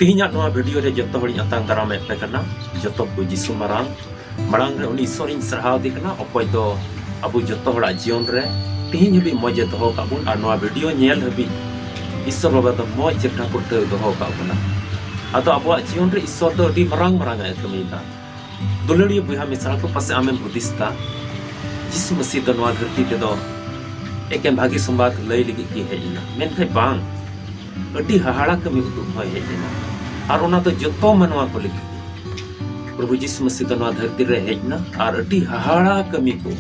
तिहिना नोआ वीडियो रे जत्तो हड़ी अतांग दाराम पे करना जत्तो को जिसु मारांग रे उनी ईश्वर सराहाव दे करना अकोय दो अबु जत्तो हड़ा जीवन रे तिहिन हबी मजे दोहो काबुन आर नोआ वीडियो नेल हबी ईश्वर बाबा दो मज जेटा पुरते दोहो काबुना आदो अबुआ जीवन रे ईश्वर दो अडी मारांग मारांग ए कमीदा दुलड़िय बुहा मिसरा को पासे आमेम बुद्धिस्ता जिसु मसीह दो नोआ धरती ते दो एकेन भागी संवाद लई लगी की हेजना मेनखाय बांग अडी हाहाड़ा कमी उदुग होय हेजना और ओना तो जत्तो मनवा को लगी प्रभु जिसु मसीह दो नोआ धरती रे हेजना और अडी हाहाड़ा कमी को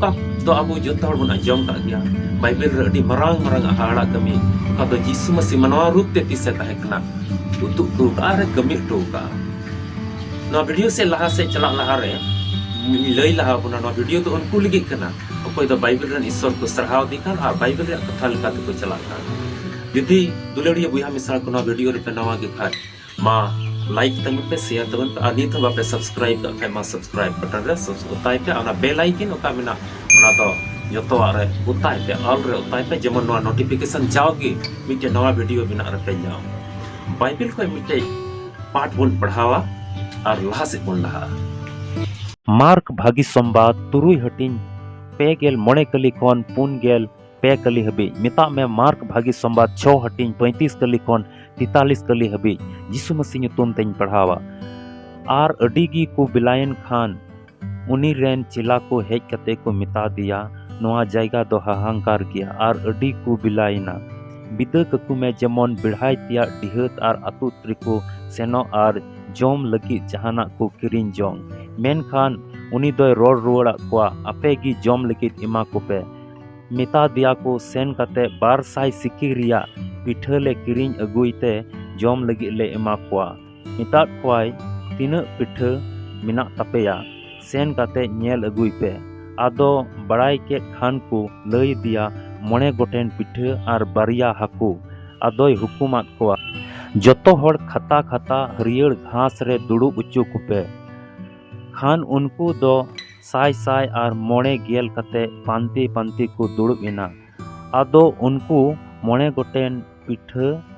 का तो अबु जत्तो हड़ बन अंजम का गया बाइबल रे अडी मारांग मारांग हाहाड़ा कमी का तो जिसु मसीह मनवा रूप ते तिसे ताहेकना उदुग को आरे कमी तो का नोआ वीडियो से लहा से चला लहा रे लई लहा बना नोआ वीडियो तो उनको लगी कना अकोय दो बाइबल रे ईश्वर को सराहाव दिखान और बाइबल रे कथा लेका को चला यदि दुलड़िया बुहा मिसरा को नोआ वीडियो रे पे नवा के खाय मा लाइक तमन पे शेयर तमन पे आदि तो बापे सब्सक्राइब का खाय मा सब्सक्राइब बटन रे उताय पे ओना बेल आइकन ओका मेना ओना दो जतो रे उताय पे ऑल रे उताय पे जेमन नोआ नोटिफिकेशन जाओगे मिटे नवा वीडियो बिना रे पे जाओ बाइबल को मिटे पाठ बोन पढ़ावा और लहा से बोन लहा मार्क भागी संवाद तुरुई हटिन पेगेल मोणे कली खन पुनगेल पे कली हबी मिता में मार्क भागी संवाद 6 हटिन 35 कली खन 43 कली हबी यीशु मसीह ᱧᱩᱛᱩᱢ तेñ पढ़ावा आर अडीगी को बिलायन खान उनी रेन चिला को हेज कते को मिता दिया नोआ जायगा दो हाहांकार किया आर अडी को बिलायना बिदा ककु में जेमन बिढ़ाई तिया डिहत आर अतु त्रिको सेनो आर जोम लगी जहाना को किरिन जोंग मेन खान उनी दो रोड रुआड़ा को अपेगी जोम लगी इमा को पे मिता दिया को सेन कते 200 सिक्की रिया पिठले किरिन अगुईते जोम लगी ले इमा को मिता कोय तीना पिठ मिना तपेया सेन कते नेल अगुई पे आदो बड़ाई के खान को लई दिया मोणे गोटेन पिठ आर बारिया हाकू आदोय हुकुमात को जतो हड़ खता खता हरियर घास रे दुड़ुब उच्चू कुपे खान उनको दो साय साय आर मोणे गेल कते पांती पांती को दुड़ुब इना आदो उनको मोणे गोटेन पिठ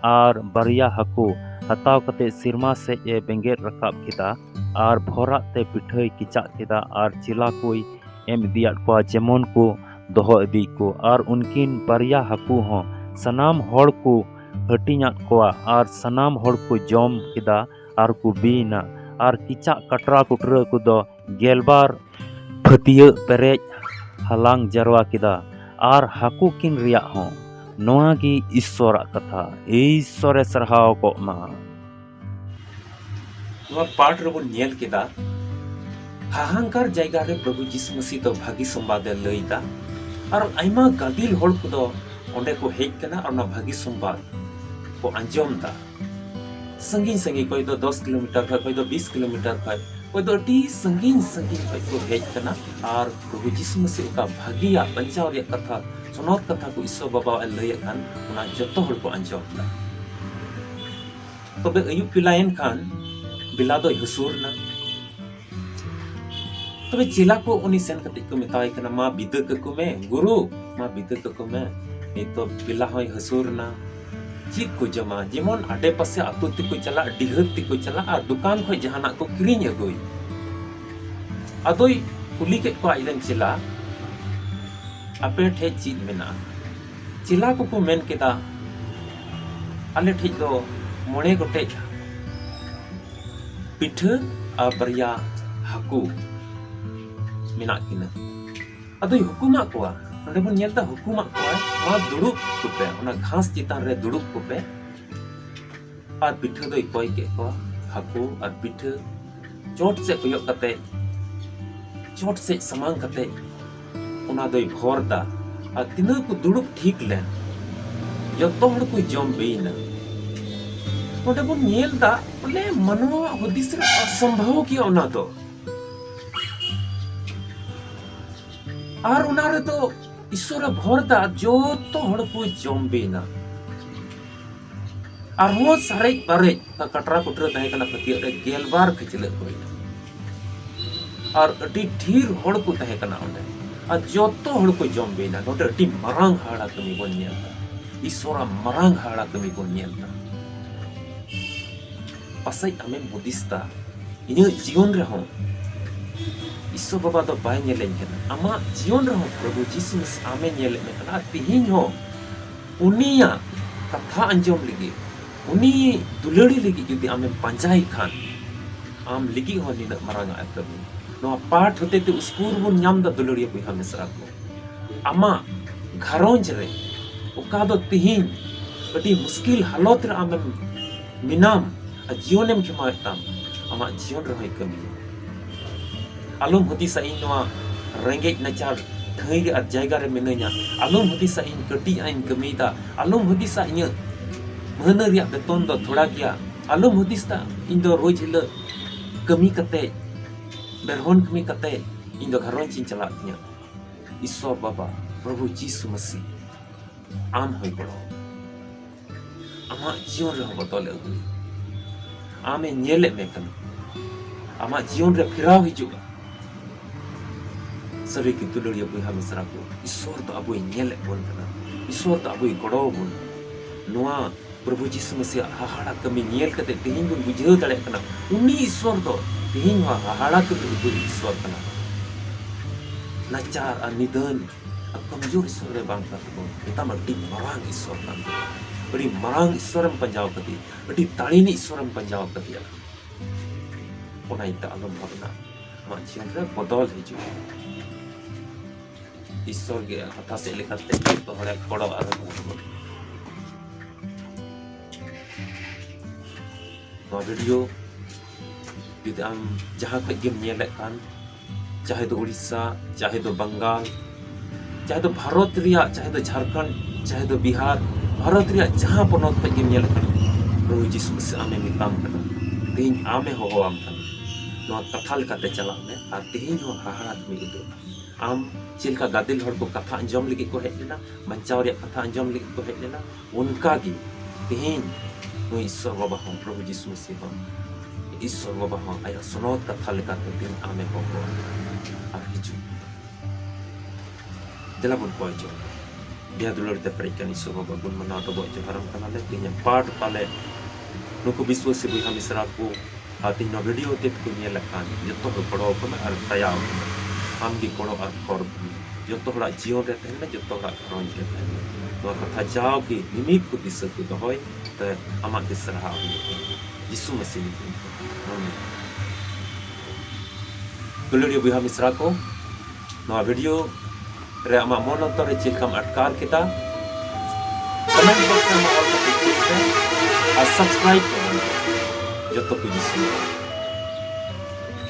आर बारिया हाकू हताव कते सिरमा से ए बेंगेर रकाब किदा आर भोरा ते पिठय किचा किदा आर चिला कोई एम दिया को जेमन को दोहो इदी को आर उनकिन बारिया हाकू हो सनाम हड़ को हटिना को आर सनाम हड़ को जोम किदा आर को बीना आर किचा कटरा कुटरा को दो गेलबार फतिया पेरेज हलांग जरवा किदा आर हाकू किन रिया हो नोआ की ईश्वर कथा ईश्वरे सरहाव को मा नोआ पाठ रे बन नेल किदा हाहांकार जायगा रे प्रभु यीशु मसीह तो भागी संवाद लईदा और आइमा गादिल हड़ को दो ओंडे को हेज कना और ना भागी संवाद को अंजम दा संगीन संगीन कोई तो 10 किलोमीटर का कोई तो 20 किलोमीटर का कोई तो टी संगीन संगीन को हेज कना और प्रभु यीशु मसीह का भागिया बंचाव रे कथा सुनोत कथा को ईश्वर बाबा लय खान उना जतो हड़ को अंजम दा तबे अयुब पिलायन खान बिला दो हसूरना तबे चिला को उनी सेन कति को मिताय कना मा बिदक को में गुरु मा बिदक को में नि तो बिला होय हसूरना जी को जमा जेमन आडे पासे आतु ति को चला डिहत ति को चला आ दुकान खय जहाना को किरिन अगुई अदोई कुली के को आइलन चिला आपे ठे चीज मेना चिला को मेन केदा आले ठे दो मोणे गोटे पिठ आ बरिया हाकू मिना किना अदोई हुकुमा को नडे बन नेलता हुकुमा को मा दुड़ुब कुपे ओना घास चितान रे दुड़ुब कुपे आर पिठ दोई कोय के को हाकू आर पिठ चोट से कोयो कते चोट से समांग कते ओना दोई भोरदा आ तिना को दुड़ुब ठीक ले जतो हड़ को जम बेइना नडे बन नेलता बोले मनवा हुदिस रे असंभव की ओना तो आर उनारे तो ईश्वर भोरदा जो तो हड़ को जम बेना आर हो सारे बारे का कटरा कुटरा तहे कना फतिया रे गेलबार खिचले कोई और अटी ढीर हड़ को तहे कना ओंडे आ जो तो हड़ को जम बेना नोटे अटी मरांग हाड़ा कमी बन नेलता ईश्वर मरांग हाड़ा कमी बन नेलता pasai amem budista ini jion rehon Iso baba do bay nyeleng kana ama jion rehon Prabhu Jisu Mesih ame nyeleng kana tihin ho unia katha anjom lagi uni dulari lagi judi amem panjai khan am lagi ho nina maranga akami no part hote te uskur bun nyam da dulari bui ha mesra ko ama gharonj re oka do tihin adi muskil halot re amem minam a jionem khematam ama jion re kami alum hoti sa in noa rengej nacar thai ge at jaiga re menanya alum hoti sa in kati ain kami da alum hoti sa inya mana riak beton do thoda gya alum hoti sa indo roj hila kami kate berhon kami kate indo gharon chin chalatnya iso baba Prabhu Jisu Mesih am hoi bolo ama jion re botol egu ame nyele me kan ama jion re phirau hijua sari ki duluriya bui ha mesra ko iswar to abui nyele bon kana iswar to abui godo bon noa Prabhu Jisu Mesih hahara kami nyel kate tihin bun bujheu dare kana uni iswar to tihin hahara kami bui iswar kana nacar anidan kamjor iswar re bang ka ko kita mati marang iswar kan beri marang iswar em panjau kati beri talini iswar em panjau kati ona ita alam bhavna ma jion re bodol hiju ईश्वर के कथा से लिखते तो हरे बड़ा आदर video जुदि आम जहाँ खम नेलेकान चाहे तो उड़ीसा चाहे तो बंगाल चाहे तो भारत रिया चाहे तो झारखंड चाहे तो बिहार भारत रिया जहाँ पनोत खम नेलेकान प्रभु जीसु मसीह आमे मिताम कना तेज आमे होआम कना कथा लेकाते चला में और तेज हो हाहाड़ा में उदो आम चिलका गादिल हर को कथा अंजम लगी को हेज लेना बचाव रे कथा अंजम लगी को हेज लेना उनका गी तेहेन नो ईश्वर बाबा हम प्रभु जीसु मसीह हम ईश्वर बाबा हम आया सुनोत कथा लेका तेहेन आमे हो और हिजु देला बन पहुंचो बिया दुलर ते परिकन ईश्वर बाबा गुण मना तो बो हरम कना ले तेन पाठ पाले नुको विश्व से बुहा मिसरा को आती नो वीडियो ते को नेल कान जतो बड़ो को और तयाव आम की कोड़ो और खर जो हड़ा जीवन रे तहन जो हड़ा खरंज रे तहन तो कथा जाओ की निमित को दिस को दहोय तो आमा दिसरा यीशु मसीह दुलरियो बुहा मिसरा को नो वीडियो रे आमा मन अंतर रे चेक हम अटकार केता कमेंट बॉक्स में ऑल को और सब्सक्राइब करो जो तो यीशु